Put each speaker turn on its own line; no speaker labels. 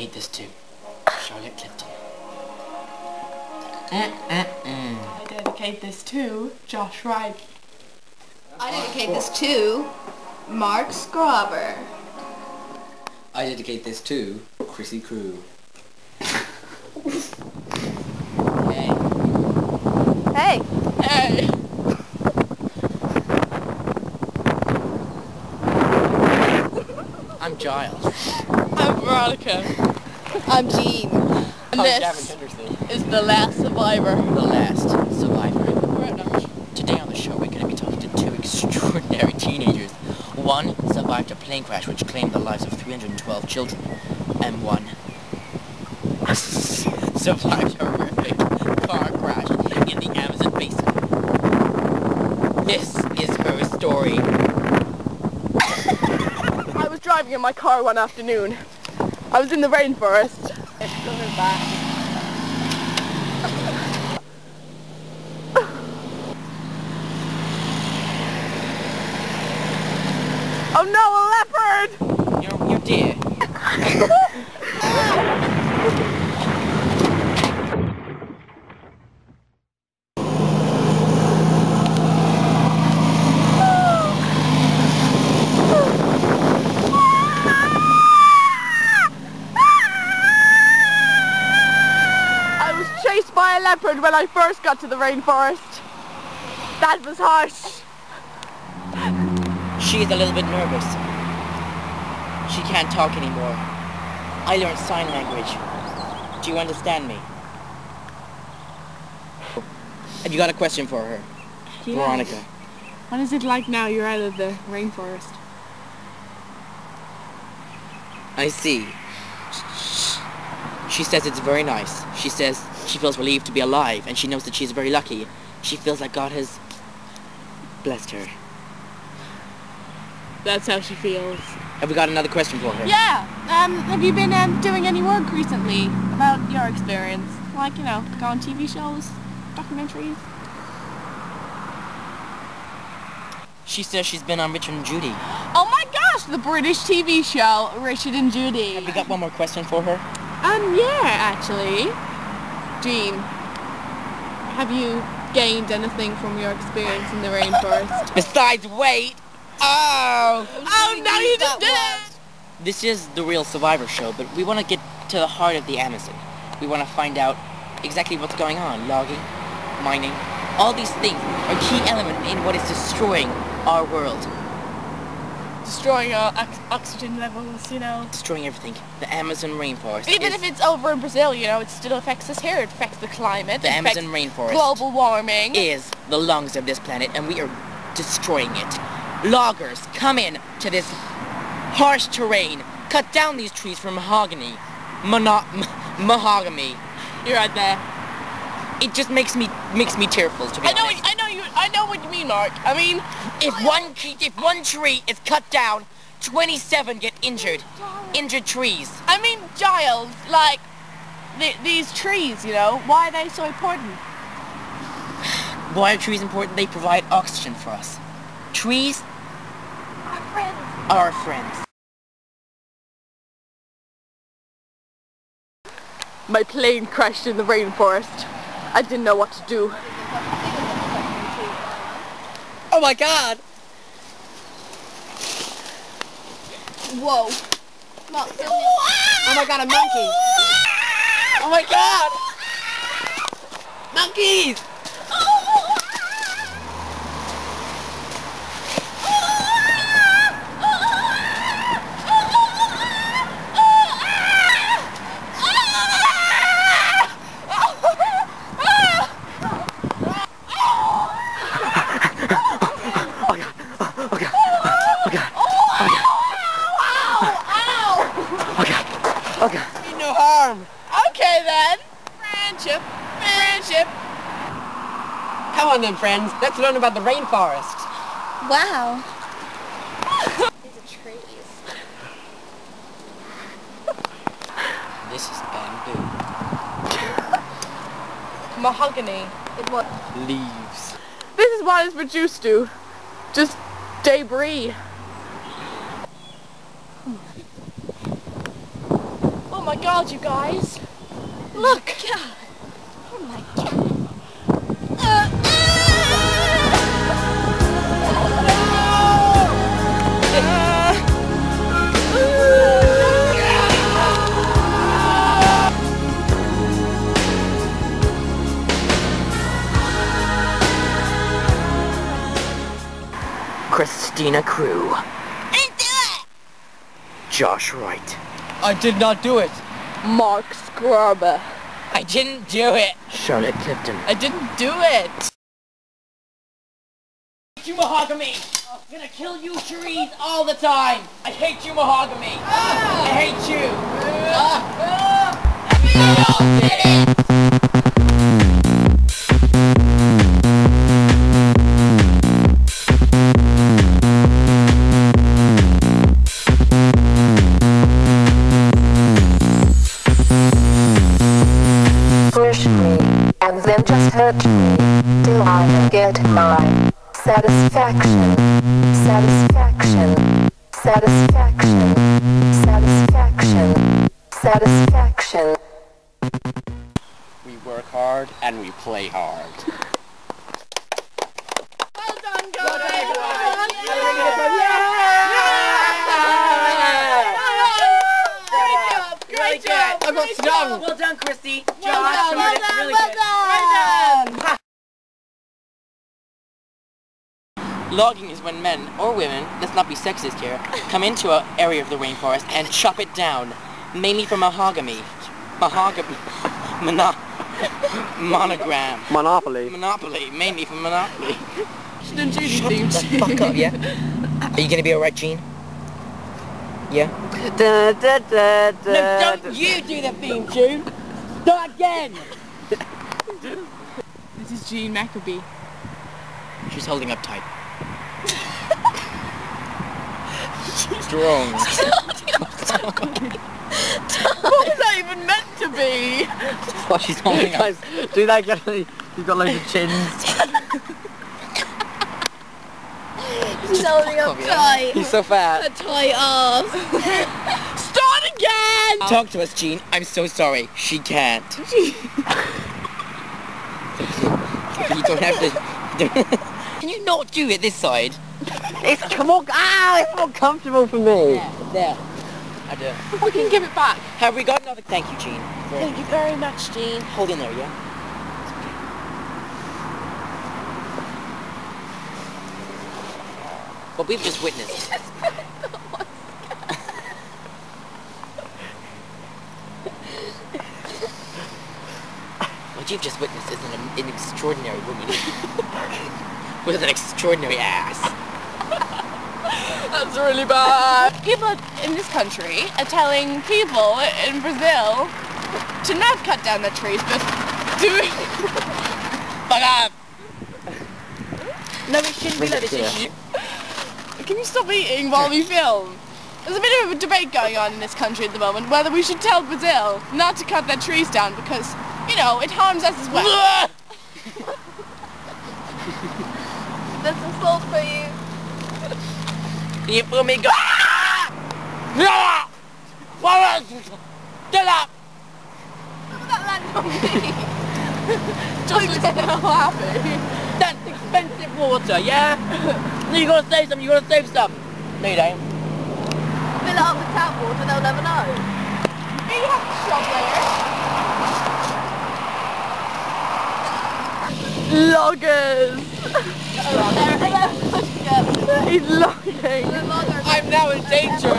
dedicate this to Charlotte Clifton.
I dedicate this to Josh Wright.
I dedicate this to Mark Scrobber.
I dedicate this to Chrissy Crew. Hey.
Hey.
Hey!
I'm Giles.
I'm Veronica.
I'm Jean.
And this is The Last Survivor.
The Last Survivor. Today on the show we're going to be talking to two extraordinary teenagers. One survived a plane crash which claimed the lives of 312 children. And one survived a horrific car crash in the Amazon basin. This is her story.
I was driving in my car one afternoon. I was in the rainforest. It's coming back. Oh no, a leopard!
You did.
Chased by a leopard when I first got to the rainforest. That was harsh.
She's a little bit nervous. She can't talk anymore. I learned sign language. Do you understand me? Have you got a question for her?
Yes.
Veronica.
What is it like now you're out of the rainforest?
I see. She says it's very nice. She says she feels relieved to be alive, and she knows that she's very lucky. She feels like God has blessed her.
That's how she feels.
Have we got another question for her?
Yeah. Have you been doing any work recently about your experience? Like, you know, go on TV shows, documentaries?
She says she's been on Richard and Judy.
Oh my gosh, the British TV show, Richard and Judy.
Have we got one more question for her?
Yeah, actually. Jean, have you gained anything from your experience in the rainforest?
Besides weight! Oh!
Oh, now you just did it!
This is the real Survivor show, but we want to get to the heart of the Amazon. We want to find out exactly what's going on. Logging, mining, all these things are key elements in what is destroying our world.
Destroying our oxygen levels, you know.
Destroying everything. The Amazon rainforest.
Even if it's over in Brazil, you know, it still affects us here. It affects the climate.
The Amazon rainforest
global warming
is the lungs of this planet, and we are destroying it. Loggers, come in to this harsh terrain. Cut down these trees for mahogany. Mahogany.
You're right there.
It just makes me tearful, to be honest.
I know what you mean, Mark. I mean,
if one tree is cut down, 27 get injured. Injured trees.
I mean, Giles, like these trees, you know, why are they so important?
Why are trees important? They provide oxygen for us. Trees are our friends.
My plane crashed in the rainforest. I didn't know what to do.
Oh my God!
Whoa.
Oh my God, a monkey! Oh my God! Monkeys! Okay. Mean no harm.
Okay then. Friendship.
Come on then, friends. Let's learn about the rainforest.
Wow. These are trees.
This is bamboo.
Mahogany.
It was.
Leaves.
This is what it's reduced to. Just debris. Oh my god, you guys! Look!
God. Oh my god.
Christina Crew.
I didn't do it!
Josh Wright.
I did not do it.
Mark Scrubber.
I didn't do it.
Charlotte Clifton.
I didn't do it. I hate you, Mahogany. I'm gonna kill you, Cherise, all the time. I hate you, Mahogany. I hate you.
Push me, and then just hurt me, till I get my satisfaction, satisfaction, satisfaction, satisfaction, satisfaction.
We work hard and we play hard.
Well done, guys! Great job!
I got stung.
Well done, Christy.
Well done, well done,
Really
well
good.
done!
Logging is when men, or women, let's not be sexist here, come into an area of the rainforest and chop it down, mainly for mahogany. Monogram.
Monopoly.
Mainly for Monopoly.
Shouldn't do anything.
Shut the fuck up, yeah? Are you gonna be alright, Gene? Yeah?
Da, da, da, da,
No, don't you do the theme tune! Start again!
This is Jean Maccabee.
She's holding up tight. Strong.
What was that even meant to be?
Oh, she's holding up.
Guys, do that again. You've got loads of chins.
He's holding up tight.
He's so fat.
A tight ass.
Start again!
Talk to us, Gene. I'm so sorry. She can't. You don't have to... Can you not do it this side?
It's it's not comfortable for me.
There. I do.
We can give it back.
Have we got another... Thank you, Gene.
Thank you very much, Jean.
Hold in there, yeah? What we've just witnessed. What you've just witnessed is an extraordinary woman with an extraordinary ass.
That's really bad. People in this country are telling people in Brazil to not cut down the trees, but do it.
Fuck off! No, it shouldn't be like this.
Yeah.
Can you stop eating while we film? There's a bit of a debate going on in this country at the moment whether we should tell Brazil not to cut their trees down because, you know, it harms us as well.
There's some salt for you.
Can you feel me go? Get up!
Look at that land on me.
Just looks so happy.
That's expensive water, yeah? No, you gotta save some, you gotta save some. No, you don't.
Fill it up with tap water, they'll never know.
You have to shop later. Loggers! He's logging.
The logger.
I'm now in danger.